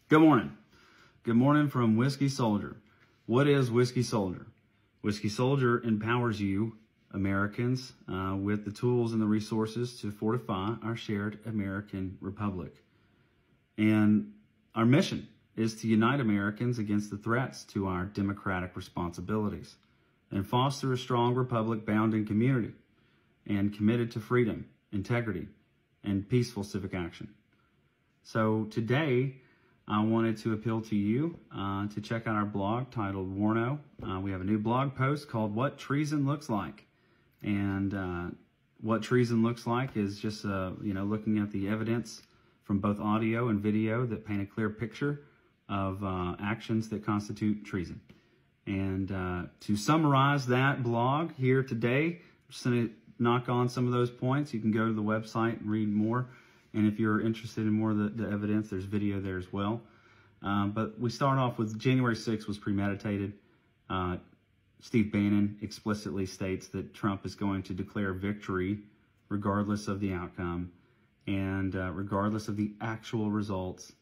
Good morning. Good morning from Whiskey Soldier. What is Whiskey Soldier? Whiskey Soldier empowers you, Americans, with the tools and the resources to fortify our shared American republic. And our mission is to unite Americans against the threats to our democratic responsibilities and foster a strong republic bound in community and committed to freedom, integrity, and peaceful civic action. So today, I wanted to appeal to you to check out our blog titled Warno. We have a new blog post called What Treason Looks Like. And what treason looks like is just, looking at the evidence from both audio and video that paint a clear picture of actions that constitute treason. And to summarize that blog here today, I'm just going to knock on some of those points. You can go to the website and read more. And if you're interested in more of the evidence, there's video there as well. But we start off with January 6th was premeditated. Steve Bannon explicitly states that Trump is going to declare victory regardless of the outcome and regardless of the actual results.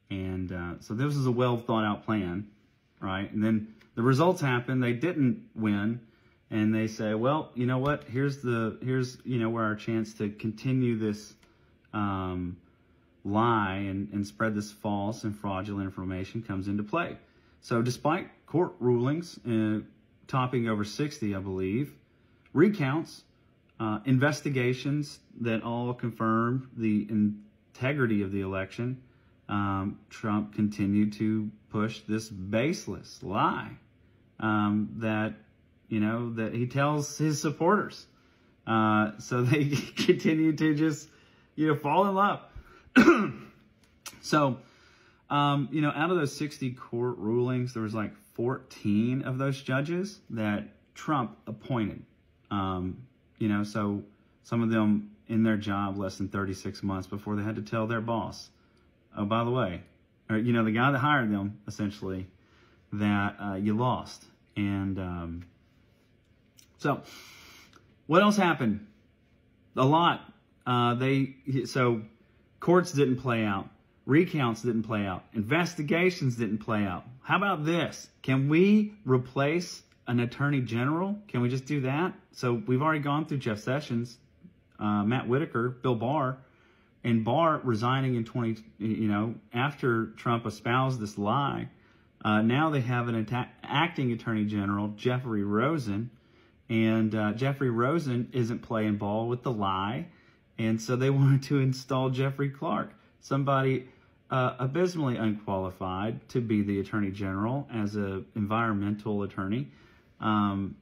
And so this is a well thought out plan, right? And then the results happen. They didn't win. And they say, well, you know what? Here's where our chance to continue this lie and spread this false and fraudulent information comes into play. So despite court rulings topping over 60, I believe, recounts, investigations that all confirmed the integrity of the election, Trump continued to push this baseless lie that he tells his supporters. So they continue to just fall in love. So, out of those 60 court rulings, there was like 14 of those judges that Trump appointed. So some of them in their job less than 36 months before they had to tell their boss, oh, by the way, or, the guy that hired them, essentially, that you lost. And so what else happened? A lot. So courts didn't play out. Recounts didn't play out. Investigations didn't play out. How about this? Can we replace an attorney general? Can we just do that? So we've already gone through Jeff Sessions, Matt Whitaker, Bill Barr, and Barr resigning in after Trump espoused this lie. Now they have an acting attorney general, Jeffrey Rosen, and Jeffrey Rosen isn't playing ball with the lie. And so they wanted to install Jeffrey Clark, somebody abysmally unqualified to be the attorney general as an environmental attorney. That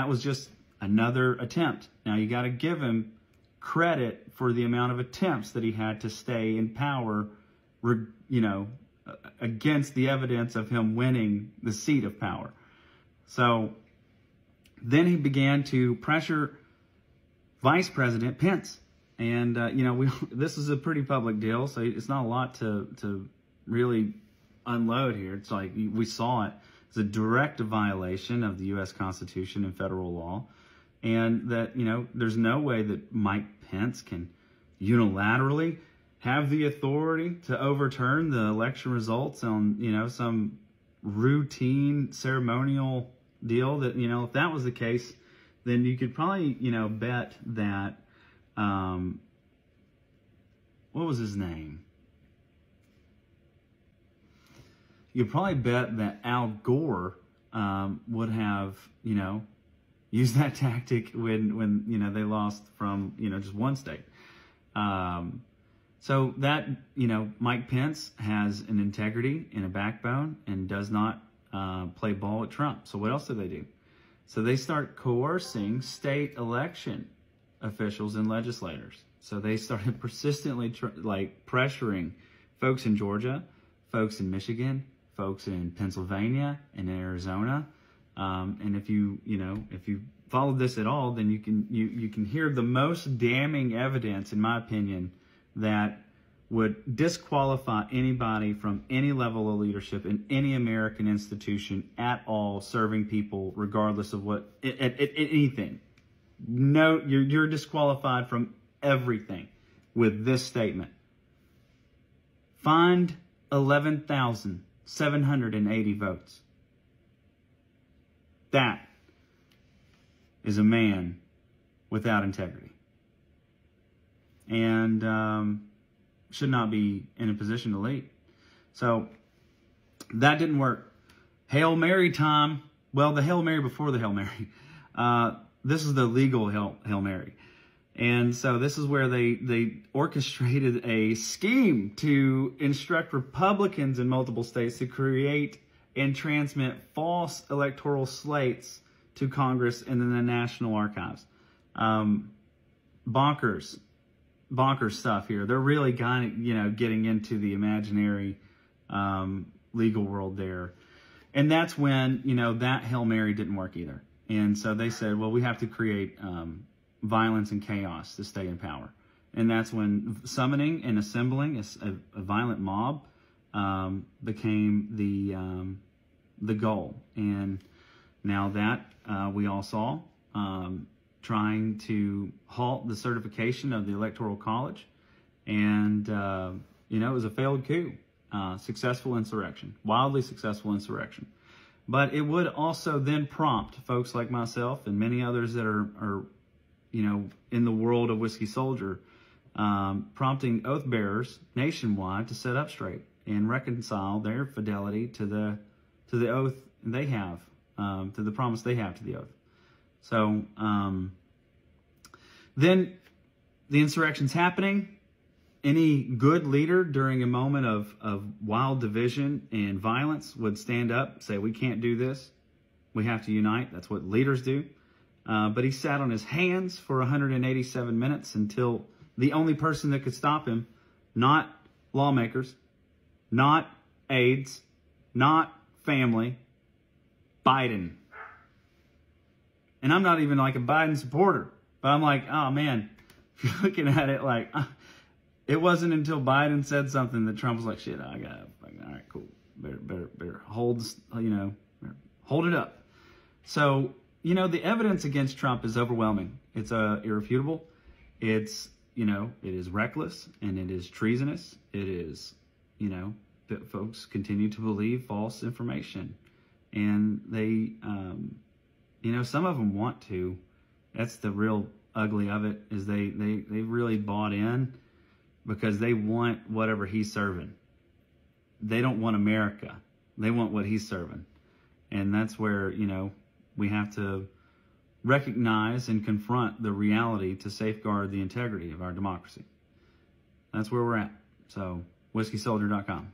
was just another attempt. Now you got to give him credit for the amount of attempts that he had to stay in power, against the evidence of him winning the seat of power. So then he began to pressure Vice President Pence. And, this is a pretty public deal, so it's not a lot to really unload here. It's like we saw it. It's a direct violation of the U.S. Constitution and federal law. And that, there's no way that Mike Pence can unilaterally have the authority to overturn the election results on, some routine ceremonial deal that, if that was the case, then you could probably, bet that, what was his name? You could probably bet that Al Gore would have, used that tactic when they lost from, just one state. So that, Mike Pence has an integrity and a backbone and does not play ball with Trump. So what else do they do? So they start coercing state election officials and legislators. So they started persistently pressuring folks in Georgia, folks in Michigan, folks in Pennsylvania and Arizona. And if you followed this at all, then you can hear the most damning evidence, in my opinion, that would disqualify anybody from any level of leadership in any American institution at all, serving people regardless of what anything. No, you're disqualified from everything with this statement. find 11,780 votes. That is a man without integrity. And should not be in a position to lead. So that didn't work. Hail Mary time. Well, the Hail Mary before the Hail Mary. This is the legal Hail Mary. And so this is where they orchestrated a scheme to instruct Republicans in multiple states to create and transmit false electoral slates to Congress and then the National Archives. Bonkers stuff here. They're really kind of, getting into the imaginary legal world there. And that's when, that Hail Mary didn't work either. And so they said, well, we have to create violence and chaos to stay in power. And that's when summoning and assembling a violent mob became the goal. And now that we all saw, trying to halt the certification of the Electoral College. And, it was a failed coup, successful insurrection, wildly successful insurrection. But it would also then prompt folks like myself and many others that are in the world of Whiskey Soldier, prompting oath bearers nationwide to sit up straight and reconcile their fidelity to the oath they have, to the promise they have to the oath. So then the insurrection's happening. Any good leader during a moment of wild division and violence would stand up, say, we can't do this. We have to unite. That's what leaders do. But he sat on his hands for 187 minutes until the only person that could stop him, not lawmakers, not aides, not family, Biden. And I'm not even like a Biden supporter, but I'm like, oh man, looking at it like, it wasn't until Biden said something that Trump was like, shit, all right, cool. Better hold, hold it up. So, the evidence against Trump is overwhelming. It's irrefutable. It's, it is reckless and it is treasonous. It is, that folks continue to believe false information. And they, some of them want to. That's the real ugly of it, is they really bought in because they want whatever he's serving. They don't want America. They want what he's serving. And that's where, we have to recognize and confront the reality to safeguard the integrity of our democracy. That's where we're at. So, whiskeysoldier.com.